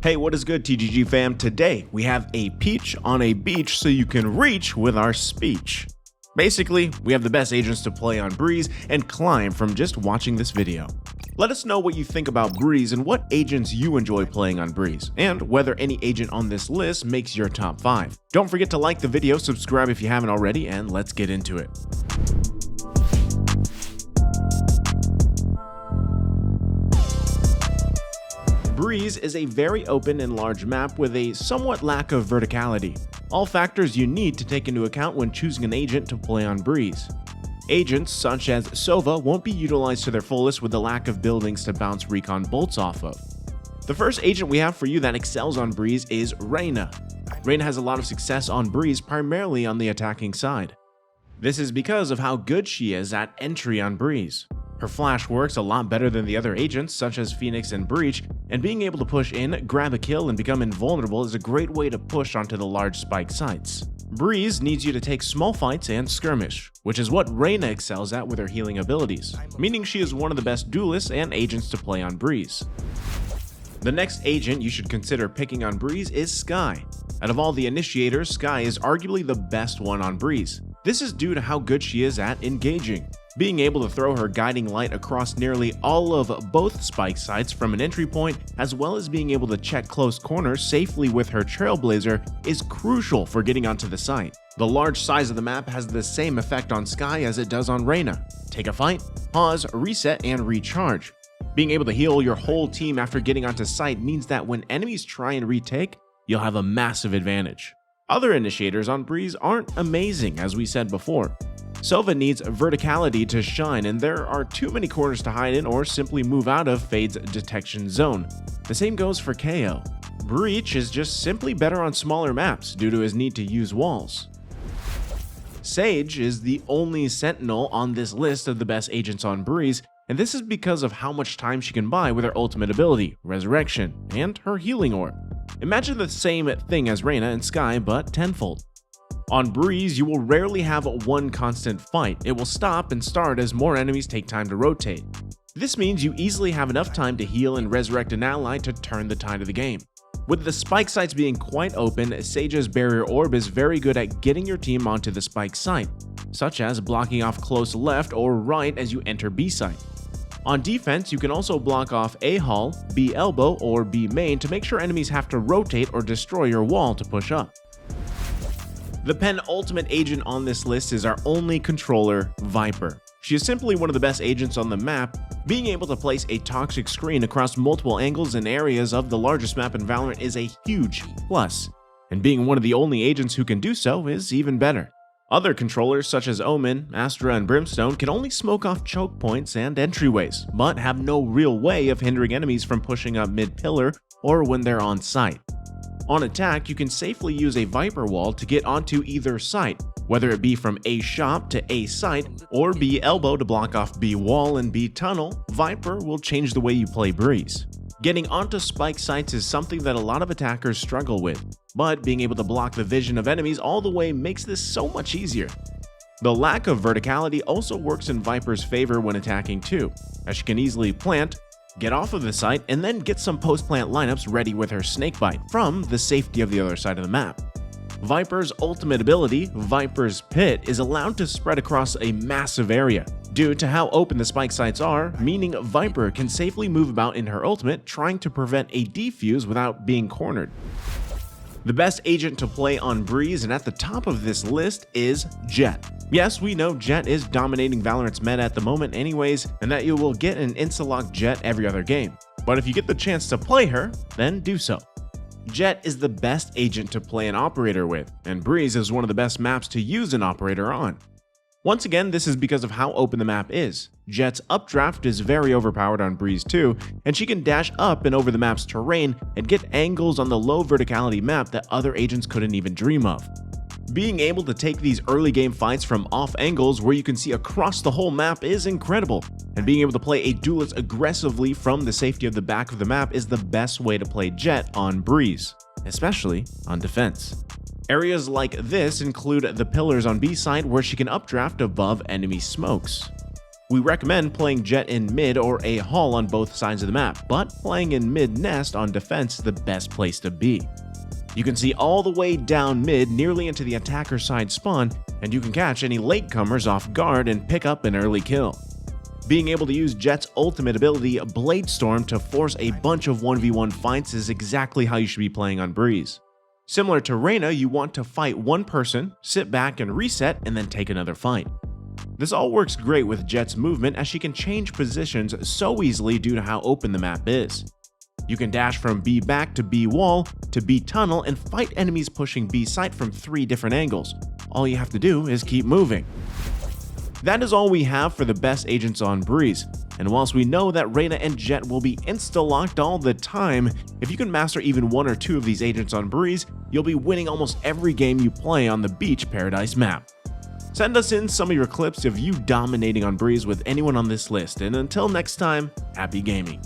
Hey, what is good, TGG fam? Today, we have a peach on a beach so you can reach with our speech. Basically, we have the best agents to play on Breeze and climb from just watching this video. Let us know what you think about Breeze and what agents you enjoy playing on Breeze, and whether any agent on this list makes your top 5. Don't forget to like the video, subscribe if you haven't already, and let's get into it. Breeze is a very open and large map with a somewhat lack of verticality, all factors you need to take into account when choosing an agent to play on Breeze. Agents such as Sova won't be utilized to their fullest with the lack of buildings to bounce recon bolts off of. The first agent we have for you that excels on Breeze is Reyna. Reyna has a lot of success on Breeze, primarily on the attacking side. This is because of how good she is at entry on Breeze. Her flash works a lot better than the other agents such as Phoenix and Breach, and being able to push in, grab a kill, and become invulnerable is a great way to push onto the large spike sites. Breeze needs you to take small fights and skirmish, which is what Reyna excels at with her healing abilities, meaning she is one of the best duelists and agents to play on Breeze. The next agent you should consider picking on Breeze is Skye. Out of all the initiators, Skye is arguably the best one on Breeze. This is due to how good she is at engaging. Being able to throw her guiding light across nearly all of both spike sites from an entry point, as well as being able to check close corners safely with her trailblazer, is crucial for getting onto the site. The large size of the map has the same effect on Skye as it does on Reyna. Take a fight, pause, reset, and recharge. Being able to heal your whole team after getting onto site means that when enemies try and retake, you'll have a massive advantage. Other initiators on Breeze aren't amazing, as we said before. Sova needs verticality to shine, and there are too many corners to hide in or simply move out of Fade's detection zone. The same goes for KO. Breach is just simply better on smaller maps due to his need to use walls. Sage is the only sentinel on this list of the best agents on Breeze, and this is because of how much time she can buy with her ultimate ability, Resurrection, and her healing orb. Imagine the same thing as Reyna and Skye, but tenfold. On Breeze, you will rarely have one constant fight. It will stop and start as more enemies take time to rotate. This means you easily have enough time to heal and resurrect an ally to turn the tide of the game. With the spike sites being quite open, Sage's barrier orb is very good at getting your team onto the spike site, such as blocking off close left or right as you enter B site. On defense, you can also block off A hall, B elbow, or B main to make sure enemies have to rotate or destroy your wall to push up. The penultimate agent on this list is our only controller, Viper. She is simply one of the best agents on the map. Being able to place a toxic screen across multiple angles and areas of the largest map in Valorant is a huge plus, and being one of the only agents who can do so is even better. Other controllers such as Omen, Astra, and Brimstone can only smoke off choke points and entryways, but have no real way of hindering enemies from pushing up mid-pillar or when they're on site. On attack, you can safely use a Viper wall to get onto either site, whether it be from A shop to A site, or B elbow to block off B wall and B tunnel. Viper will change the way you play Breeze. Getting onto spike sites is something that a lot of attackers struggle with, but being able to block the vision of enemies all the way makes this so much easier. The lack of verticality also works in Viper's favor when attacking too, as she can easily plant, get off of the site, and then get some post-plant lineups ready with her snakebite from the safety of the other side of the map. Viper's ultimate ability, Viper's Pit, is allowed to spread across a massive area due to how open the spike sites are, meaning Viper can safely move about in her ultimate, trying to prevent a defuse without being cornered. The best agent to play on Breeze and at the top of this list is Jett. Yes, we know Jett is dominating Valorant's meta at the moment anyways, and that you will get an insta-lock Jett every other game. But if you get the chance to play her, then do so. Jett is the best agent to play an operator with, and Breeze is one of the best maps to use an operator on. Once again, this is because of how open the map is. Jett's updraft is very overpowered on Breeze too, and she can dash up and over the map's terrain and get angles on the low verticality map that other agents couldn't even dream of. Being able to take these early game fights from off angles where you can see across the whole map is incredible, and being able to play a duelist aggressively from the safety of the back of the map is the best way to play Jett on Breeze, especially on defense. Areas like this include the pillars on B side where she can updraft above enemy smokes. We recommend playing Jett in mid or A hall on both sides of the map, but playing in mid nest on defense is the best place to be. You can see all the way down mid nearly into the attacker side spawn, and you can catch any latecomers off guard and pick up an early kill. Being able to use Jett's ultimate ability, Blade Storm, to force a bunch of 1v1 fights is exactly how you should be playing on Breeze. Similar to Reyna, you want to fight one person, sit back and reset, and then take another fight. This all works great with Jett's movement as she can change positions so easily due to how open the map is. You can dash from B back to B wall to B tunnel and fight enemies pushing B site from 3 different angles. All you have to do is keep moving. That is all we have for the best agents on Breeze, and whilst we know that Reyna and Jett will be insta-locked all the time, if you can master even 1 or 2 of these agents on Breeze, you'll be winning almost every game you play on the Beach Paradise map. Send us in some of your clips of you dominating on Breeze with anyone on this list, and until next time, happy gaming.